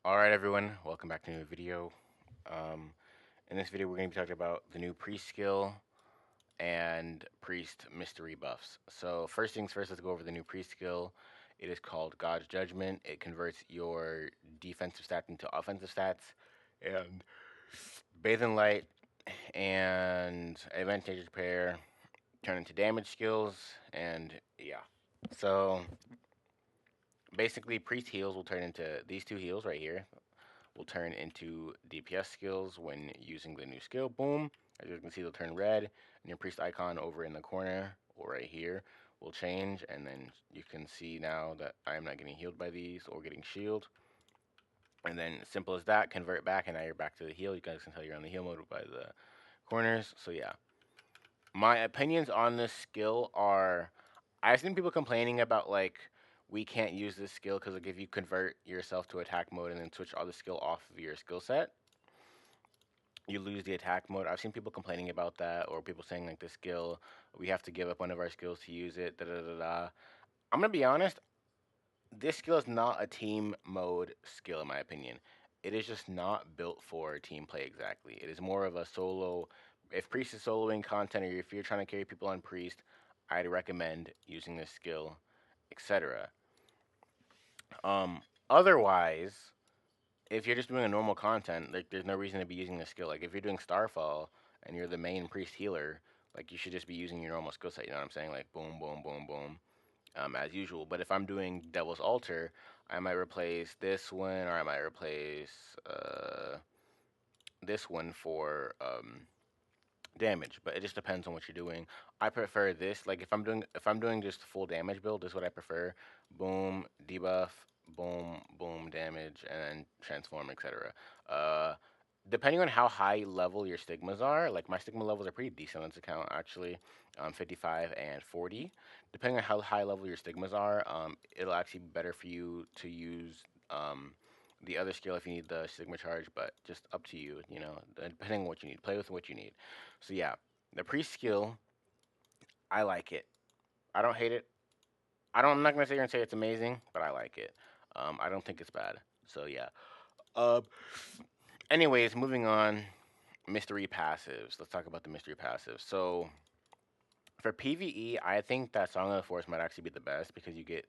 Alright everyone, welcome back to a new video. Um, in this video we're going to be talking about the new priest skill and priest mystery buffs. So first things first, let's go over the new priest skill. It is called God's Judgment. It converts your defensive stats into offensive stats, and Bathe in Light and Advantageous Repair turn into damage skills, and yeah. So basically priest heals will turn into these two heals right here will turn into DPS skills when using the new skill. Boom. As you can see, they'll turn red, and your priest icon over in the corner or right here will change, and then you can see now that I am not getting healed by these or getting shield. And then simple as that, convert back, and now you're back to the heal. You guys can tell you're on the heal mode by the corners. So yeah, my opinions on this skill are I've seen people complaining about like we can't use this skill because like if you convert yourself to attack mode and then switch all the skill off of your skill set, you lose the attack mode. I've seen people complaining about that, or people saying like the skill, we have to give up one of our skills to use it. Da da da da. I'm gonna be honest. This skill is not a team mode skill, in my opinion. It is just not built for team play exactly. It is more of a solo. If Priest is soloing content, or if you're trying to carry people on Priest, I'd recommend using this skill, etc. Um, Otherwise, if you're just doing a normal content, like there's no reason to be using this skill. Like if you're doing Starfall and you're the main priest healer, like you should just be using your normal skill set. You know what I'm saying? Like boom, boom, boom, boom, as usual. But if I'm doing Devil's Altar, I might replace this one, or I might replace this one for damage. But it just depends on what you're doing. I prefer this. Like if I'm doing just full damage build, this is what I prefer. Boom, debuff, boom, boom, damage, and then transform, etc. Uh, Depending on how high level your stigmas are, like my stigma levels are pretty decent on this account actually, 55 and 40. Depending on how high level your stigmas are, it'll actually be better for you to use the other skill if you need the stigma charge, but just up to you, depending on what you need. Play with what you need. So yeah, the priest skill, I like it. I don't hate it. I'm not gonna sit here and say it's amazing, but I like it. I don't think it's bad. So yeah. Uh, Anyways, moving on. Mystery passives. Let's talk about the mystery passives. So for PVE, I think that Song of the Forest might actually be the best because you get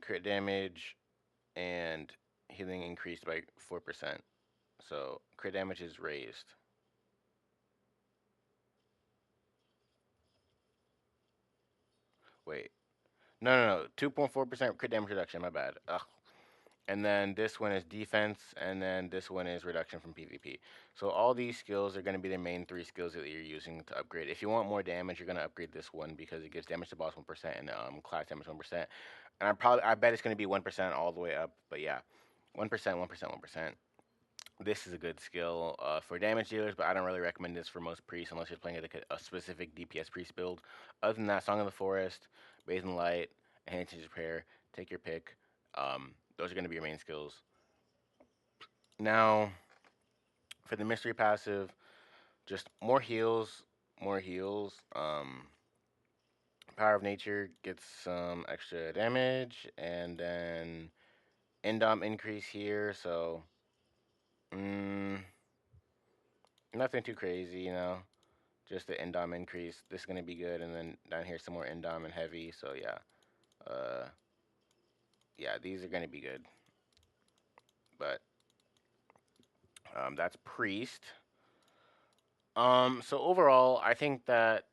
crit damage and healing increased by 4%. So crit damage is raised. Wait, no. 2.4% crit damage reduction. My bad. Ugh. And then this one is defense, and then this one is reduction from PvP. So all these skills are going to be the main three skills that you're using to upgrade. If you want more damage, you're going to upgrade this one because it gives damage to boss 1% and class damage 1%. And I bet it's going to be 1% all the way up. But yeah, 1%, 1%, 1%. This is a good skill for damage dealers, but I don't really recommend this for most priests unless you're playing a specific DPS priest build. Other than that, Song of the Forest, Bathe in Light, Enhanced Repair, take your pick. Those are going to be your main skills. Now, for the mystery passive, just more heals, more heals. Power of Nature gets some extra damage, and then Endom increase here. So, mm, nothing too crazy, Just the Endom increase. This is gonna be good, and then down here some more Endom and heavy. So yeah, uh, yeah, these are gonna be good. But that's priest. So overall, I think that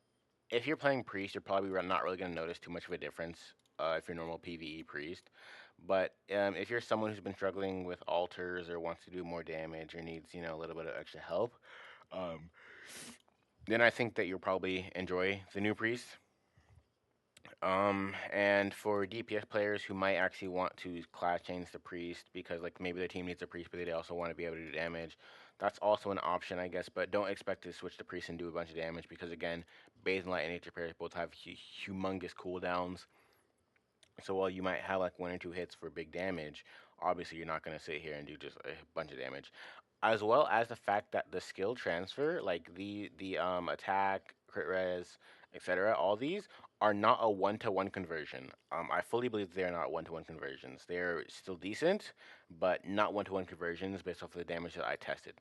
if you're playing priest, you're probably not really going to notice too much of a difference if you're normal PVE priest. But if you're someone who's been struggling with altars or wants to do more damage or needs a little bit of extra help, um, then I think that you'll probably enjoy the new priest. And for DPS players who might actually want to class change the priest because like maybe their team needs a priest, but they also want to be able to do damage. That's also an option, I guess. But don't expect to switch to priest and do a bunch of damage because again, Bathe and Light and Nature Pairs both have humongous cooldowns. So while you might have like one or two hits for big damage, obviously you're not gonna sit here and do just a bunch of damage. As well as the fact that the skill transfer, like the attack, crit res, etc. All these are not a one-to-one conversion. I fully believe they are not one-to-one conversions. They're still decent, but not one-to-one conversions based off of the damage that I tested.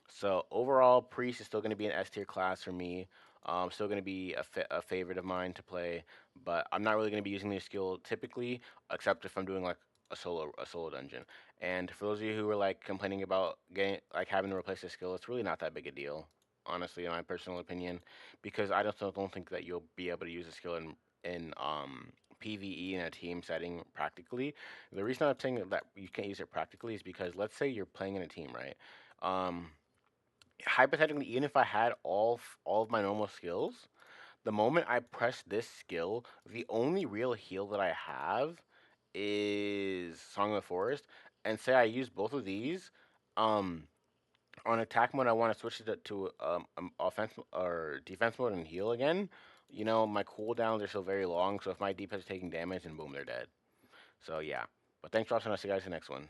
So overall, Priest is still going to be an S tier class for me. Still going to be a favorite of mine to play, but I'm not really going to be using this skill typically, except if I'm doing like a solo dungeon. And for those of you who are like complaining about getting like having to replace this skill, it's really not that big a deal, honestly, in my personal opinion, because I just don't think that you'll be able to use the skill in PVE in a team setting practically. The reason I'm saying that you can't use it practically is because let's say you're playing in a team, right? Um, Hypothetically, even if I had all of my normal skills, the moment I press this skill, the only real heal that I have is Song of the Forest. And say I use both of these, um, on attack mode, I want to switch it to offense or defense mode and heal again. You know, my cooldowns are still very long, so if my defense is taking damage, and boom, they're dead. So yeah. But thanks for watching. I'll see you guys in the next one.